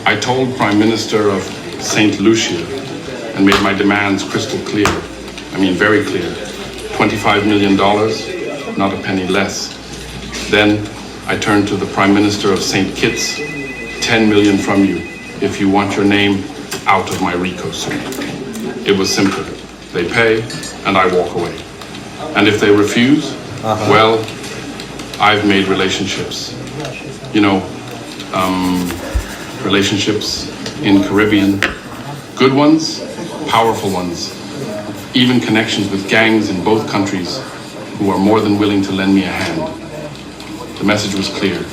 I told Prime Minister of Saint Lucia and made my demands crystal clear. I mean, very clear. $25 million, not a penny less. Then I turned to the Prime Minister of St. Kitts, 10 million from you if you want your name out of my RICO suit. It was simple. They pay and I walk away. And if they refuse, well, I've made relationships. You know, relationships in Caribbean. Good ones, powerful ones. Even connections with gangs in both countries who are more than willing to lend me a hand. The message was clear.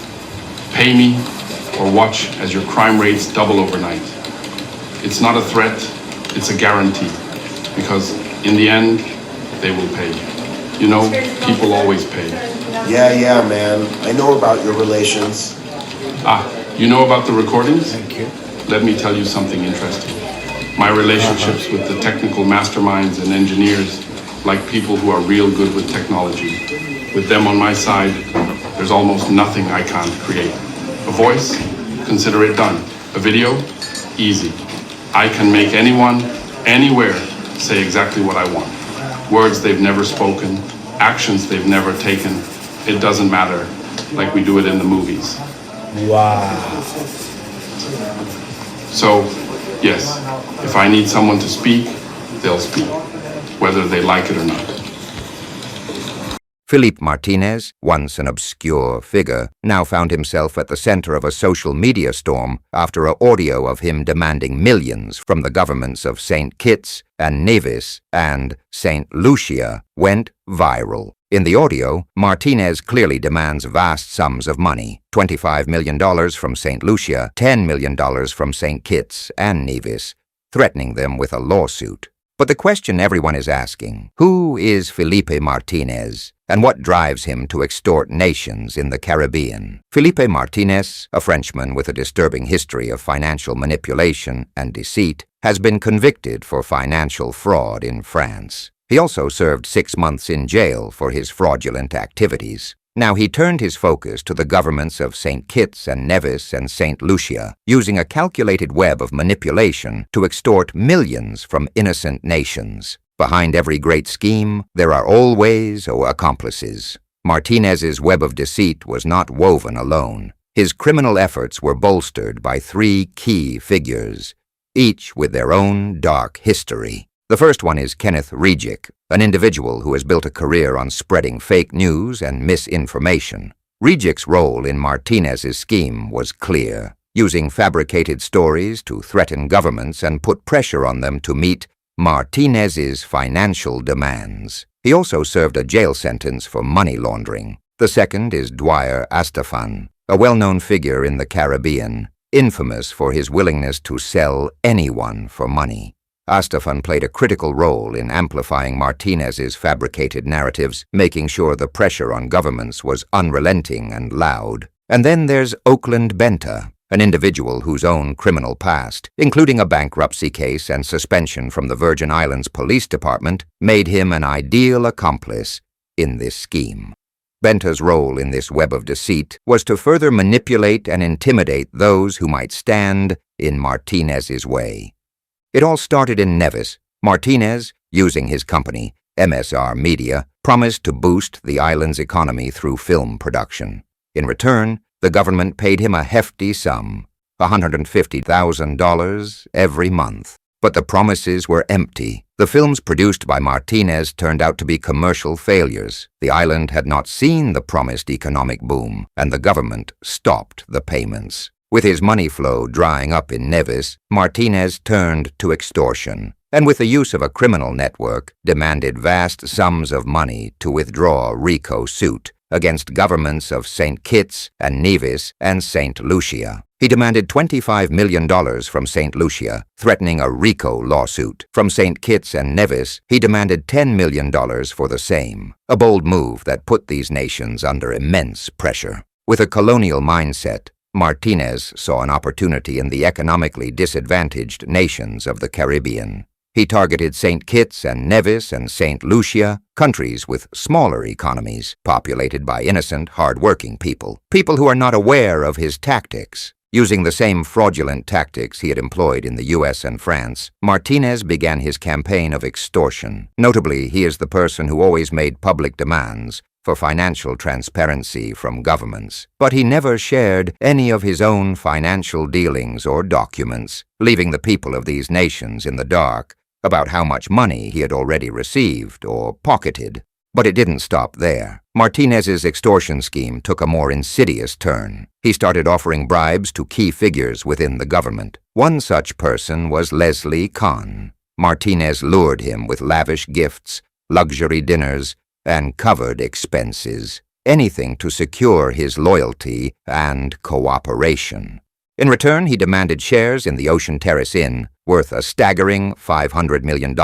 Pay me or watch as your crime rates double overnight. It's not a threat, it's a guarantee. Because in the end, they will pay. You know, people always pay. Yeah, man. I know about your relations. You know about the recordings? Thank you. Let me tell you something interesting. My relationships with the technical masterminds and engineers, like people who are real good with technology. With them on my side, there's almost nothing I can't create. A voice? Consider it done. A video? Easy. I can make anyone, anywhere, say exactly what I want. Words they've never spoken, actions they've never taken. It doesn't matter, like we do it in the movies. Wow. So, yes, if I need someone to speak, they'll speak, whether they like it or not. Philippe Martinez, once an obscure figure, now found himself at the center of a social media storm after an audio of him demanding millions from the governments of St. Kitts and Nevis and Saint Lucia went viral. In the audio, Martinez clearly demands vast sums of money, $25 million from Saint Lucia, $10 million from St. Kitts and Nevis, threatening them with a lawsuit. But the question everyone is asking, who is Philippe Martinez, and what drives him to extort nations in the Caribbean? Philippe Martinez, a Frenchman with a disturbing history of financial manipulation and deceit, has been convicted for financial fraud in France. He also served 6 months in jail for his fraudulent activities. Now he turned his focus to the governments of St. Kitts and Nevis and Saint Lucia, using a calculated web of manipulation to extort millions from innocent nations. Behind every great scheme, there are always accomplices. Martinez's web of deceit was not woven alone. His criminal efforts were bolstered by 3 key figures, each with their own dark history. The first one is Kenneth Rejik, an individual who has built a career on spreading fake news and misinformation. Rejik's role in Martinez's scheme was clear, using fabricated stories to threaten governments and put pressure on them to meet Martinez's financial demands. He also served a jail sentence for money laundering. The second is Dwyer Astafan, a well-known figure in the Caribbean, infamous for his willingness to sell anyone for money. Astafan played a critical role in amplifying Martinez's fabricated narratives, making sure the pressure on governments was unrelenting and loud. And then there's Oakland Benta, an individual whose own criminal past, including a bankruptcy case and suspension from the Virgin Islands Police Department, made him an ideal accomplice in this scheme. Benta's role in this web of deceit was to further manipulate and intimidate those who might stand in Martinez's way. It all started in Nevis. Martinez, using his company, MSR Media, promised to boost the island's economy through film production. In return, the government paid him a hefty sum, $150,000 every month. But the promises were empty. The films produced by Martinez turned out to be commercial failures. The island had not seen the promised economic boom, and the government stopped the payments. With his money flow drying up in Nevis, Martinez turned to extortion, and with the use of a criminal network, demanded vast sums of money to withdraw a RICO suit against governments of St. Kitts and Nevis and Saint Lucia. He demanded $25 million from Saint Lucia, threatening a RICO lawsuit. From St. Kitts and Nevis, he demanded $10 million for the same, a bold move that put these nations under immense pressure. With a colonial mindset, Martinez saw an opportunity in the economically disadvantaged nations of the Caribbean. He targeted St. Kitts and Nevis and Saint Lucia, countries with smaller economies, populated by innocent, hard-working people who are not aware of his tactics. Using the same fraudulent tactics he had employed in the US and France, Martinez began his campaign of extortion. Notably, he is the person who always made public demands for financial transparency from governments. But he never shared any of his own financial dealings or documents, leaving the people of these nations in the dark about how much money he had already received or pocketed. But it didn't stop there. Martinez's extortion scheme took a more insidious turn. He started offering bribes to key figures within the government. One such person was Leslie Kahn. Martinez lured him with lavish gifts, luxury dinners, and covered expenses, anything to secure his loyalty and cooperation. In return, he demanded shares in the Ocean Terrace Inn, worth a staggering $500 million.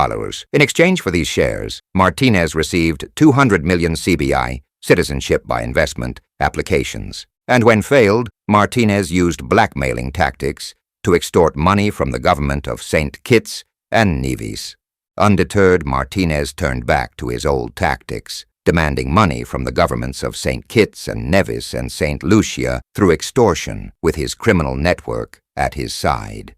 In exchange for these shares, Martinez received 200 million CBI, citizenship by investment, applications. And when failed, Martinez used blackmailing tactics to extort money from the government of St. Kitts and Nevis. Undeterred, Martinez turned back to his old tactics, demanding money from the governments of St. Kitts and Nevis and Saint Lucia through extortion, with his criminal network at his side.